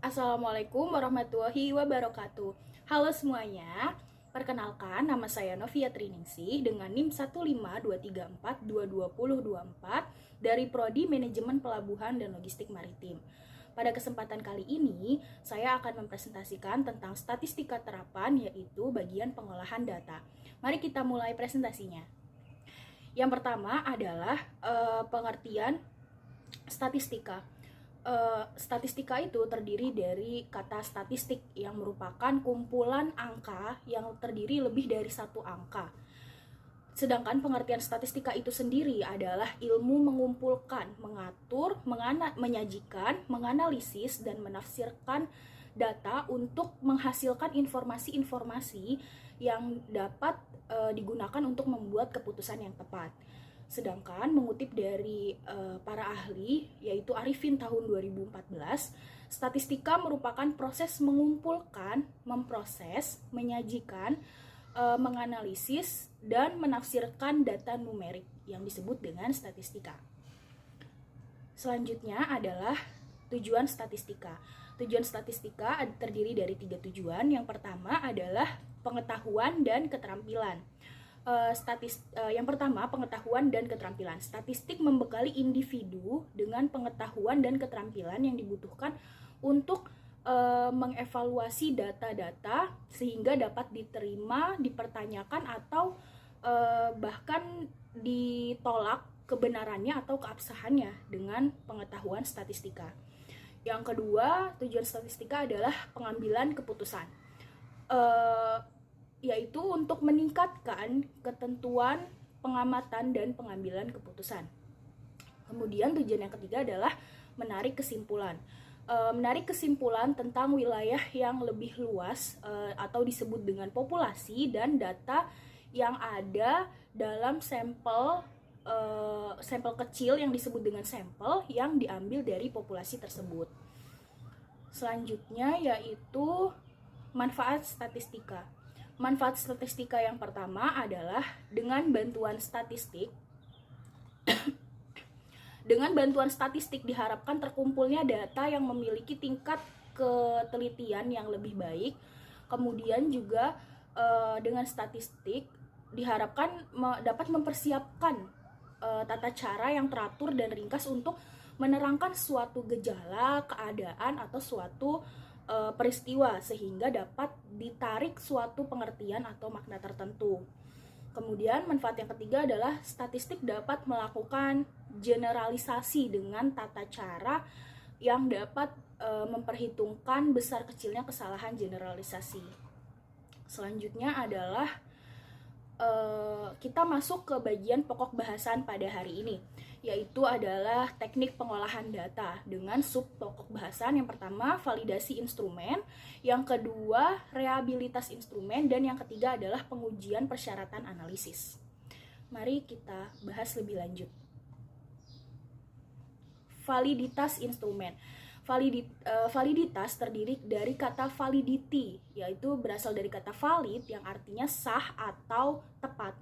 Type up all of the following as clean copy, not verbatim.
Assalamualaikum warahmatullahi wabarakatuh. Halo semuanya, perkenalkan nama saya Novia Triningsih dengan NIM 15234222024 dari Prodi Manajemen Pelabuhan dan Logistik Maritim. Pada kesempatan kali ini, saya akan mempresentasikan tentang statistika terapan, yaitu bagian pengolahan data. Mari kita mulai presentasinya. Yang pertama adalah pengertian statistika. Statistika itu terdiri dari kata statistik yang merupakan kumpulan angka yang terdiri lebih dari satu angka. Sedangkan pengertian statistika itu sendiri adalah ilmu mengumpulkan, mengatur, menyajikan, menganalisis, dan menafsirkan data untuk menghasilkan informasi-informasi yang dapat digunakan untuk membuat keputusan yang tepat. Sedangkan mengutip dari para ahli, yaitu Arifin tahun 2014, statistika merupakan proses mengumpulkan, memproses, menyajikan, menganalisis, dan menafsirkan data numerik yang disebut dengan statistika. Selanjutnya adalah tujuan statistika. Tujuan statistika terdiri dari 3 tujuan. Yang pertama adalah pengetahuan dan keterampilan. Yang pertama, pengetahuan dan keterampilan. Statistik membekali individu dengan pengetahuan dan keterampilan yang dibutuhkan untuk mengevaluasi data-data sehingga dapat diterima, dipertanyakan, atau bahkan ditolak kebenarannya atau keabsahannya dengan pengetahuan statistika. Yang kedua, tujuan statistika adalah pengambilan keputusan, yaitu untuk meningkatkan ketentuan, pengamatan, dan pengambilan keputusan. Kemudian tujuan yang ketiga adalah menarik kesimpulan. Menarik kesimpulan tentang wilayah yang lebih luas atau disebut dengan populasi dan data yang ada dalam sampel kecil yang disebut dengan sampel yang diambil dari populasi tersebut. Selanjutnya yaitu manfaat statistika. Manfaat statistika yang pertama adalah dengan bantuan statistik diharapkan terkumpulnya data yang memiliki tingkat ketelitian yang lebih baik. Kemudian juga dengan statistik diharapkan dapat mempersiapkan tata cara yang teratur dan ringkas untuk menerangkan suatu gejala, keadaan, atau suatu peristiwa sehingga dapat ditarik suatu pengertian atau makna tertentu. Kemudian manfaat yang ketiga adalah statistik dapat melakukan generalisasi dengan tata cara yang dapat memperhitungkan besar kecilnya kesalahan generalisasi. Selanjutnya adalah kita masuk ke bagian pokok bahasan pada hari ini, yaitu adalah teknik pengolahan data dengan sub pokok bahasan. Yang pertama, validasi instrumen, yang kedua, rehabilitas instrumen, dan yang ketiga adalah pengujian persyaratan analisis. Mari kita bahas lebih lanjut. Validitas instrumen. Validitas terdiri dari kata validity, yaitu berasal dari kata valid yang artinya sah atau tepat.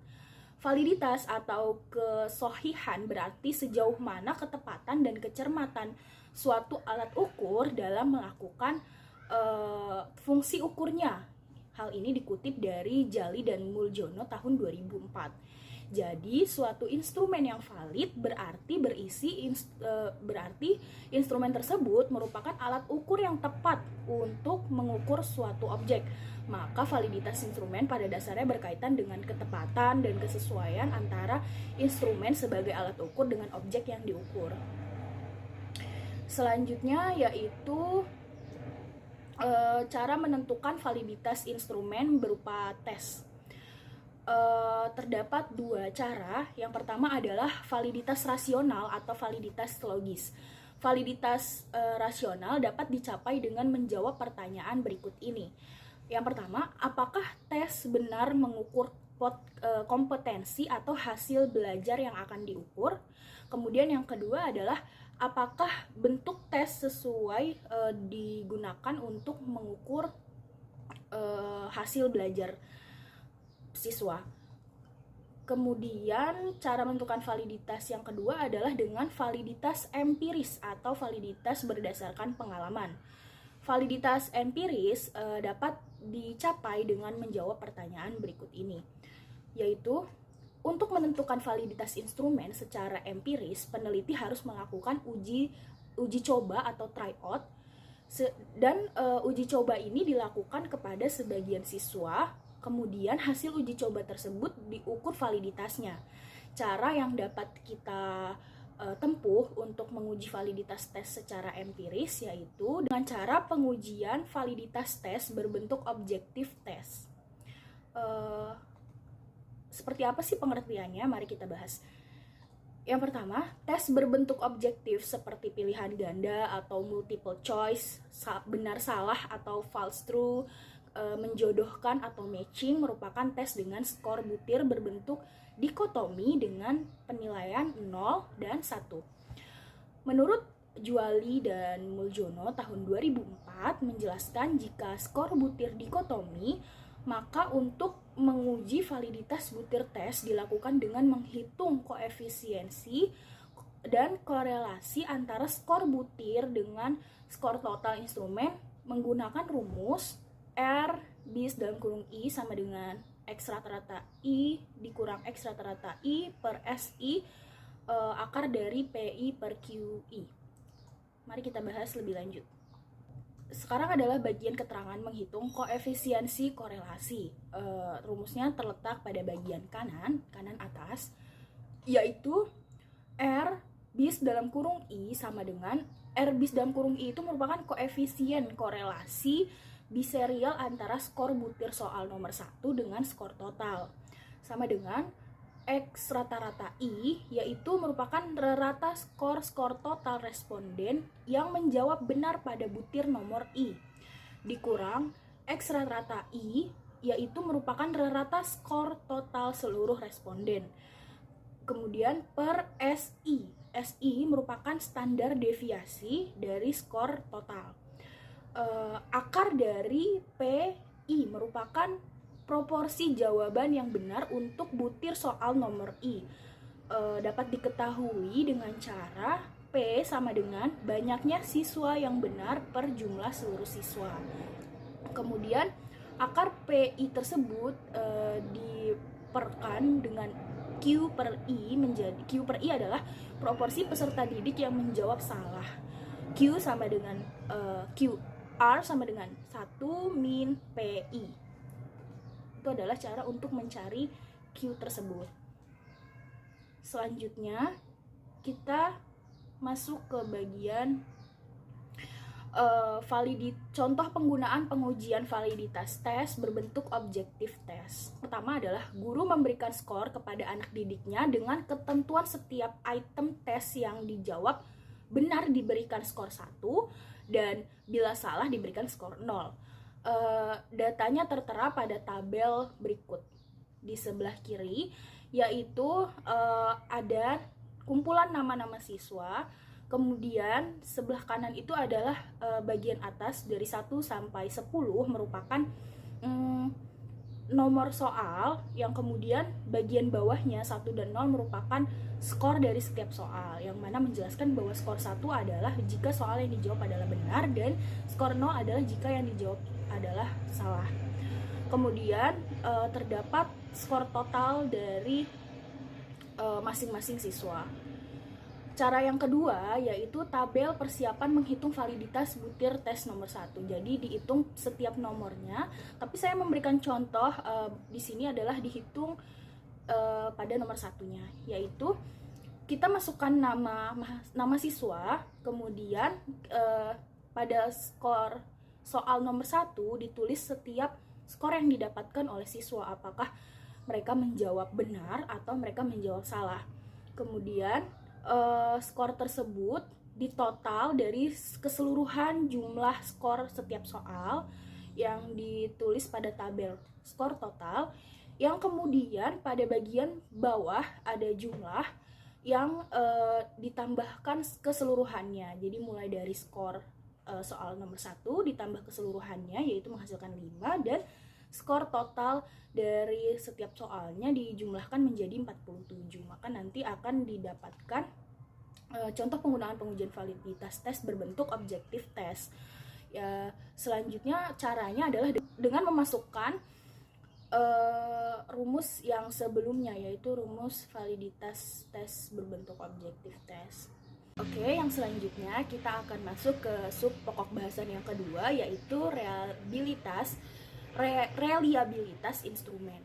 Validitas atau kesohihan berarti sejauh mana ketepatan dan kecermatan suatu alat ukur dalam melakukan fungsi ukurnya. Hal ini dikutip dari Jali dan Muljono tahun 2004. Jadi suatu instrumen yang valid berarti instrumen tersebut merupakan alat ukur yang tepat untuk mengukur suatu objek. Maka validitas instrumen pada dasarnya berkaitan dengan ketepatan dan kesesuaian antara instrumen sebagai alat ukur dengan objek yang diukur. Selanjutnya yaitu cara menentukan validitas instrumen berupa tes. Terdapat dua cara. Yang pertama adalah validitas rasional atau validitas logis. Validitas rasional dapat dicapai dengan menjawab pertanyaan berikut ini. Yang pertama, apakah tes benar mengukur kompetensi atau hasil belajar yang akan diukur? Kemudian yang kedua adalah apakah bentuk tes sesuai digunakan untuk mengukur hasil belajar siswa. Kemudian cara menentukan validitas yang kedua adalah dengan validitas empiris atau validitas berdasarkan pengalaman. Validitas empiris dapat dicapai dengan menjawab pertanyaan berikut ini, yaitu untuk menentukan validitas instrumen secara empiris, peneliti harus melakukan uji coba atau tryout, dan uji coba ini dilakukan kepada sebagian siswa. Kemudian hasil uji coba tersebut diukur validitasnya. Cara yang dapat kita tempuh untuk menguji validitas tes secara empiris yaitu dengan cara pengujian validitas tes berbentuk objektif tes. Seperti apa sih pengertiannya? Mari kita bahas. Yang pertama, tes berbentuk objektif seperti pilihan ganda atau multiple choice, benar salah atau false true, menjodohkan atau matching merupakan tes dengan skor butir berbentuk dikotomi dengan penilaian 0 dan 1. Menurut Juali dan Muljono tahun 2004 menjelaskan jika skor butir dikotomi, maka untuk menguji validitas butir tes dilakukan dengan menghitung koefisiensi dan korelasi antara skor butir dengan skor total instrumen menggunakan rumus R bis dalam kurung I sama dengan X rata-rata I dikurang X rata-rata I per SI akar dari PI per QI. Mari kita bahas lebih lanjut. Sekarang adalah bagian keterangan menghitung koefisiensi korelasi. Rumusnya terletak pada bagian kanan atas, yaitu R bis dalam kurung I sama dengan R bis dalam kurung I itu merupakan koefisien korelasi biserial antara skor butir soal nomor 1 dengan skor total, sama dengan X rata-rata I, yaitu merupakan rata skor total responden yang menjawab benar pada butir nomor I, dikurang X rata-rata I, yaitu merupakan rata skor total seluruh responden. Kemudian per SI, SI merupakan standar deviasi dari skor total. Akar dari PI merupakan proporsi jawaban yang benar untuk butir soal nomor I. Dapat diketahui dengan cara P sama dengan banyaknya siswa yang benar per jumlah seluruh siswa. Kemudian akar PI tersebut diperkan dengan Q per I menjadi Q per I adalah proporsi peserta didik yang menjawab salah. Q sama dengan R sama dengan 1 min PI. Itu adalah cara untuk mencari Q tersebut. Selanjutnya kita masuk ke bagian contoh penggunaan pengujian validitas tes berbentuk objektif tes. Pertama adalah guru memberikan skor kepada anak didiknya dengan ketentuan setiap item tes yang dijawab benar diberikan skor 1 dan bila salah diberikan skor 0. Datanya tertera pada tabel berikut di sebelah kiri, yaitu ada kumpulan nama-nama siswa. Kemudian sebelah kanan itu adalah bagian atas dari 1 sampai 10 merupakan nomor soal, yang kemudian bagian bawahnya 1 dan 0 merupakan skor dari setiap soal, yang mana menjelaskan bahwa skor 1 adalah jika soal yang dijawab adalah benar dan skor 0 adalah jika yang dijawab adalah salah. Kemudian terdapat skor total dari masing-masing siswa. Cara yang kedua yaitu tabel persiapan menghitung validitas butir tes nomor 1. Jadi dihitung setiap nomornya, tapi saya memberikan contoh di sini adalah dihitung pada nomor satunya, yaitu kita masukkan nama siswa, kemudian pada skor soal nomor 1 ditulis setiap skor yang didapatkan oleh siswa, apakah mereka menjawab benar atau mereka menjawab salah. Kemudian skor tersebut ditotal dari keseluruhan jumlah skor setiap soal yang ditulis pada tabel skor total, yang kemudian pada bagian bawah ada jumlah yang ditambahkan keseluruhannya. Jadi mulai dari skor soal nomor 1 ditambah keseluruhannya, yaitu menghasilkan 5, dan skor total dari setiap soalnya dijumlahkan menjadi 47. Maka nanti akan didapatkan contoh penggunaan pengujian validitas tes berbentuk objektif tes, Ya, selanjutnya caranya adalah dengan memasukkan rumus yang sebelumnya, yaitu rumus validitas tes berbentuk objektif tes. Oke, yang selanjutnya kita akan masuk ke sub pokok bahasan yang kedua, yaitu reliabilitas instrumen.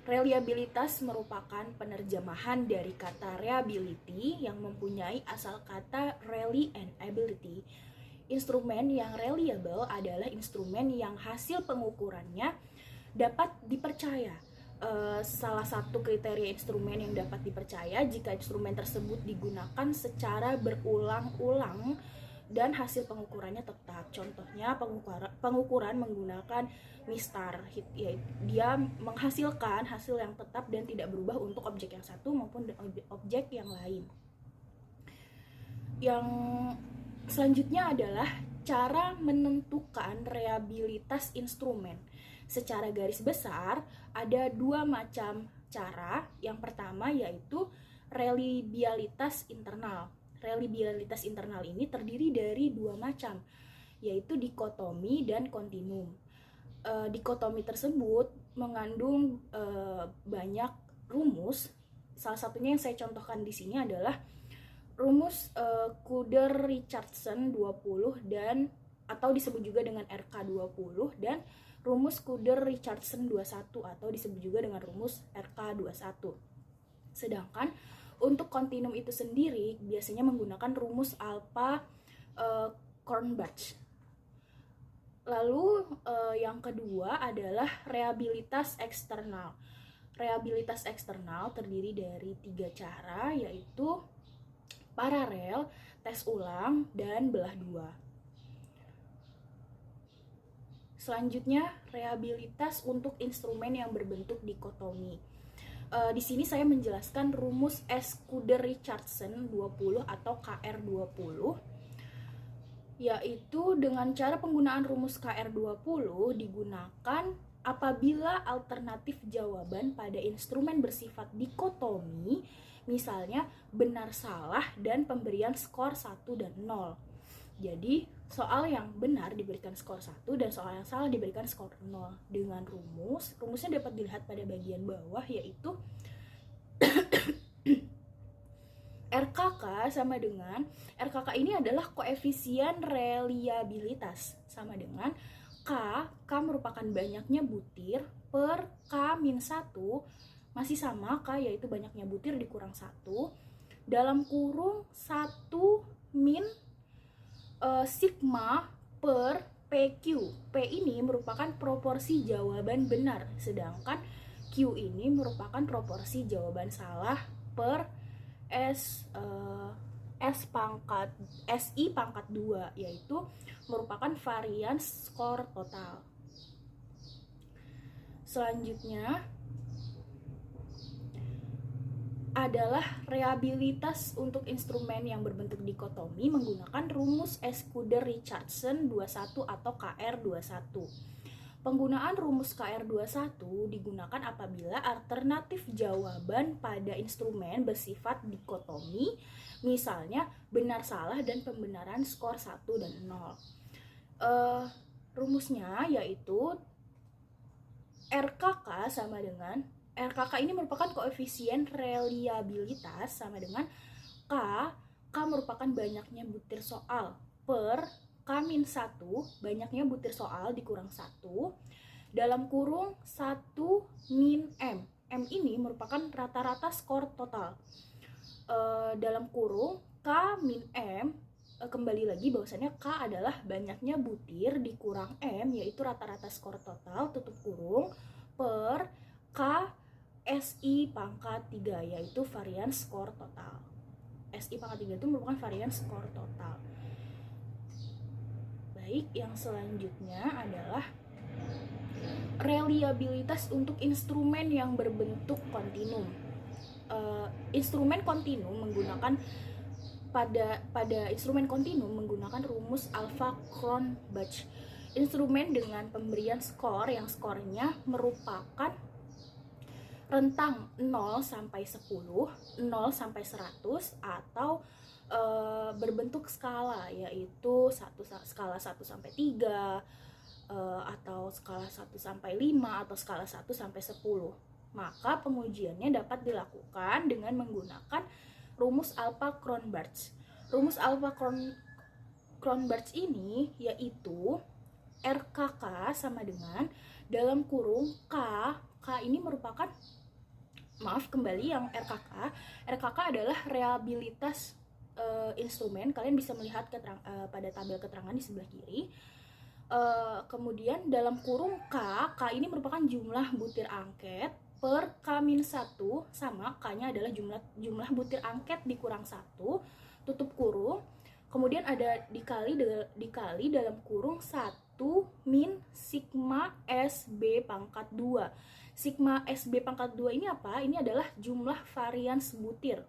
Reliabilitas merupakan penerjemahan dari kata reliability yang mempunyai asal kata rely and ability. Instrumen yang reliable adalah instrumen yang hasil pengukurannya dapat dipercaya. Salah satu kriteria instrumen yang dapat dipercaya jika instrumen tersebut digunakan secara berulang-ulang dan hasil pengukurannya tetap. Contohnya pengukuran menggunakan MISTAR, yaitu dia menghasilkan hasil yang tetap dan tidak berubah untuk objek yang satu maupun objek yang lain. Yang selanjutnya adalah cara menentukan reliabilitas instrumen. Secara garis besar, ada dua macam cara. Yang pertama yaitu reliabilitas internal. Reliabilitas internal ini terdiri dari dua macam, yaitu dikotomi dan kontinum. Dikotomi tersebut mengandung banyak rumus. Salah satunya yang saya contohkan di sini adalah rumus Kuder-Richardson 20 dan atau disebut juga dengan RK20 dan rumus Kuder-Richardson 21 atau disebut juga dengan rumus RK21. Sedangkan untuk kontinum itu sendiri biasanya menggunakan rumus alpha Kornbach. Lalu yang kedua adalah reliabilitas eksternal. Reliabilitas eksternal terdiri dari tiga cara, yaitu paralel, tes ulang, dan belah dua. Selanjutnya, reliabilitas untuk instrumen yang berbentuk dikotomi. Di sini saya menjelaskan rumus Kuder-Richardson 20 atau KR20, yaitu dengan cara penggunaan rumus KR20 digunakan apabila alternatif jawaban pada instrumen bersifat dikotomi, misalnya benar salah dan pemberian skor 1 dan 0. Jadi, soal yang benar diberikan skor 1 dan soal yang salah diberikan skor 0 dengan rumusnya dapat dilihat pada bagian bawah, yaitu RKK ini adalah koefisien reliabilitas sama dengan K merupakan banyaknya butir per K-1 masih sama K yaitu banyaknya butir dikurang 1 dalam kurung 1 min sigma per PQ. P ini merupakan proporsi jawaban benar, sedangkan Q ini merupakan proporsi jawaban salah per SI pangkat 2, yaitu merupakan varian skor total. Selanjutnya adalah reliabilitas untuk instrumen yang berbentuk dikotomi menggunakan rumus Kuder-Richardson 21 atau KR21. Penggunaan rumus KR21 digunakan apabila alternatif jawaban pada instrumen bersifat dikotomi, misalnya benar salah dan pembenaran skor 1 dan 0. Rumusnya yaitu RKK ini merupakan koefisien reliabilitas sama dengan K merupakan banyaknya butir soal per K-1 banyaknya butir soal dikurang 1 dalam kurung 1 min M. M ini merupakan rata-rata skor total. Dalam kurung K min M, kembali lagi bahwasannya K adalah banyaknya butir dikurang M, yaitu rata-rata skor total tutup kurung per K SI pangkat 3, yaitu varian skor total. SI pangkat 3 itu merupakan varian skor total. Baik, yang selanjutnya adalah reliabilitas untuk instrumen yang berbentuk kontinum. Instrumen kontinum menggunakan pada instrumen kontinum menggunakan rumus alpha Kornbach. Instrumen dengan pemberian skor yang skornya merupakan rentang 0 sampai 10, 0 sampai 100 atau berbentuk skala, yaitu skala 1 sampai 3, atau skala 1 sampai 5, atau skala 1 sampai 10. Maka pengujiannya dapat dilakukan dengan menggunakan rumus Alpha-Cronbachs. Rumus Alpha-Cronbachs ini yaitu RKK sama dengan dalam kurung K. K ini merupakan, maaf kembali yang RKK adalah reliabilitas instrumen. Kalian bisa melihat pada tabel keterangan di sebelah kiri. Kemudian dalam kurung K ini merupakan jumlah butir angket per K-1 sama K-nya adalah jumlah butir angket dikurang 1, tutup kurung. Kemudian ada dikali dalam kurung 1 min sigma SB pangkat 2. Sigma SB pangkat 2 ini apa? Ini adalah jumlah varians butir.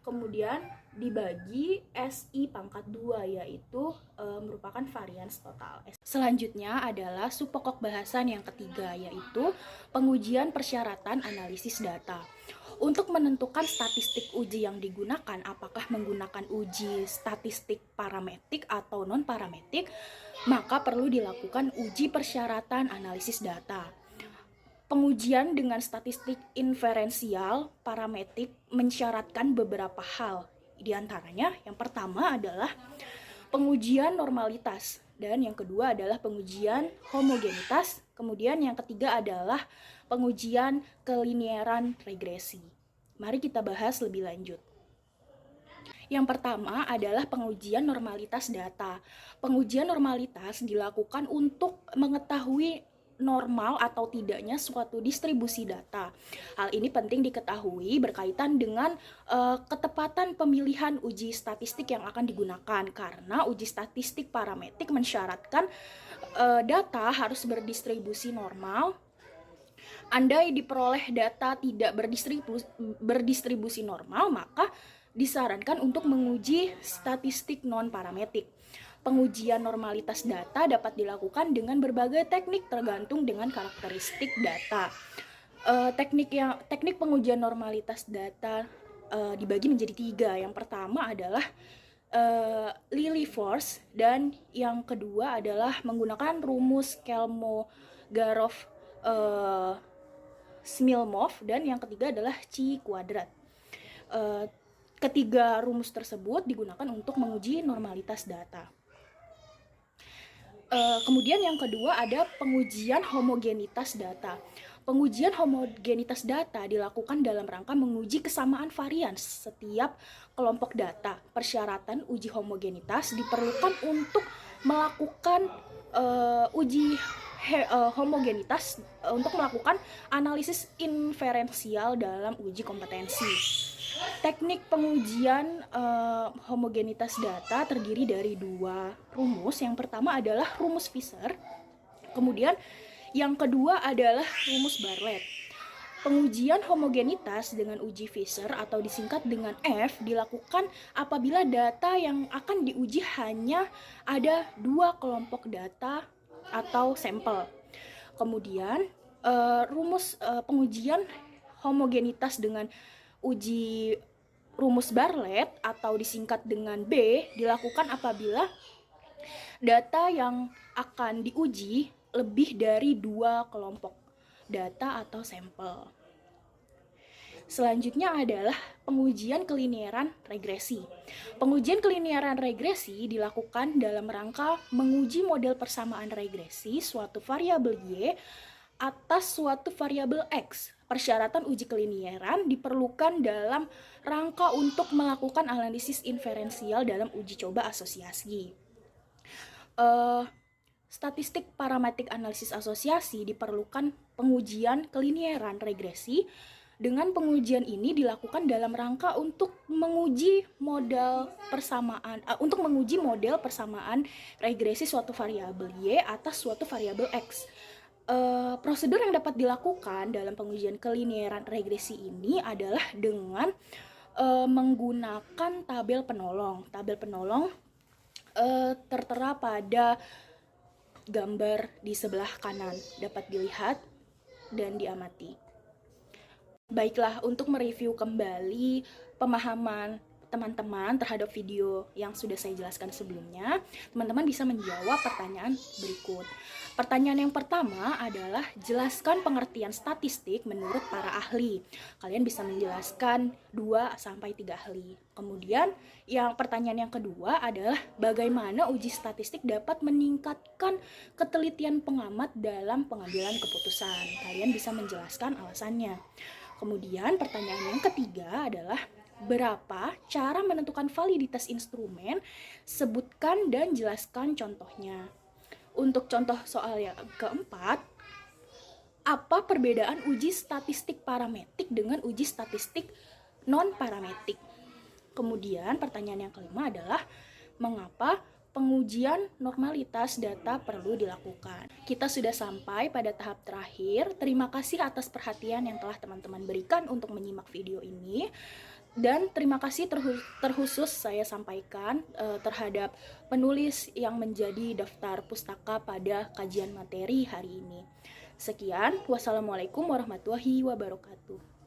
Kemudian dibagi SI pangkat 2, yaitu merupakan varians total. Selanjutnya adalah subpokok bahasan yang ketiga, yaitu pengujian persyaratan analisis data. Untuk menentukan statistik uji yang digunakan, apakah menggunakan uji statistik parametrik atau non-parametrik, maka perlu dilakukan uji persyaratan analisis data. Pengujian dengan statistik inferensial parametrik mensyaratkan beberapa hal. Di antaranya, yang pertama adalah pengujian normalitas, dan yang kedua adalah pengujian homogenitas, kemudian yang ketiga adalah pengujian kelinieran regresi. Mari kita bahas lebih lanjut. Yang pertama adalah pengujian normalitas data. Pengujian normalitas dilakukan untuk mengetahui normal atau tidaknya suatu distribusi data. Hal ini penting diketahui berkaitan dengan ketepatan pemilihan uji statistik yang akan digunakan, karena uji statistik parametrik mensyaratkan data harus berdistribusi normal. Andai diperoleh data tidak berdistribusi normal, maka disarankan untuk menguji statistik non-parametrik. Pengujian normalitas data dapat dilakukan dengan berbagai teknik tergantung dengan karakteristik data. Teknik pengujian normalitas data dibagi menjadi 3. Yang pertama adalah Lilliefors, dan yang kedua adalah menggunakan rumus Kolmogorov Smilmov, dan yang ketiga adalah Chi kuadrat. Ketiga rumus tersebut digunakan untuk menguji normalitas data. Kemudian yang kedua ada pengujian homogenitas data. Pengujian homogenitas data dilakukan dalam rangka menguji kesamaan varians setiap kelompok data. Persyaratan uji homogenitas diperlukan untuk melakukan uji homogenitas untuk melakukan analisis inferensial dalam uji kompetensi. Teknik pengujian homogenitas data terdiri dari 2 rumus. Yang pertama adalah rumus Fisher, kemudian yang kedua adalah rumus Bartlett. Pengujian homogenitas dengan uji Fisher atau disingkat dengan F dilakukan apabila data yang akan diuji hanya ada 2 kelompok data atau sampel. Kemudian rumus pengujian homogenitas dengan uji rumus Bartlett atau disingkat dengan B dilakukan apabila data yang akan diuji lebih dari 2 kelompok data atau sampel. Selanjutnya adalah pengujian kelinieran regresi. Pengujian kelinieran regresi dilakukan dalam rangka menguji model persamaan regresi suatu variabel Y atas suatu variabel X. Persyaratan uji kelinieran diperlukan dalam rangka untuk melakukan analisis inferensial dalam uji coba asosiasi. Statistik parametrik analisis asosiasi diperlukan pengujian kelinieran regresi. Dengan pengujian ini dilakukan dalam rangka untuk menguji model persamaan regresi suatu variabel Y atas suatu variabel X. Prosedur yang dapat dilakukan dalam pengujian kelinieran regresi ini adalah dengan menggunakan tabel penolong. Tabel penolong tertera pada gambar di sebelah kanan, dapat dilihat dan diamati. Baiklah, untuk mereview kembali pemahaman teman-teman terhadap video yang sudah saya jelaskan sebelumnya, teman-teman bisa menjawab pertanyaan berikut. Pertanyaan yang pertama adalah jelaskan pengertian statistik menurut para ahli. Kalian bisa menjelaskan 2 sampai 3 ahli. Kemudian yang pertanyaan yang kedua adalah bagaimana uji statistik dapat meningkatkan ketelitian pengamat dalam pengambilan keputusan. Kalian bisa menjelaskan alasannya. Kemudian pertanyaan yang ketiga adalah berapa cara menentukan validitas instrumen? Sebutkan dan jelaskan contohnya. Untuk contoh soal yang keempat, apa perbedaan uji statistik parametrik dengan uji statistik non-parametrik? Kemudian pertanyaan yang kelima adalah mengapa pengujian normalitas data perlu dilakukan? Kita sudah sampai pada tahap terakhir. Terima kasih atas perhatian yang telah teman-teman berikan untuk menyimak video ini. Dan terima kasih terkhusus saya sampaikan terhadap penulis yang menjadi daftar pustaka pada kajian materi hari ini. Sekian, wassalamualaikum warahmatullahi wabarakatuh.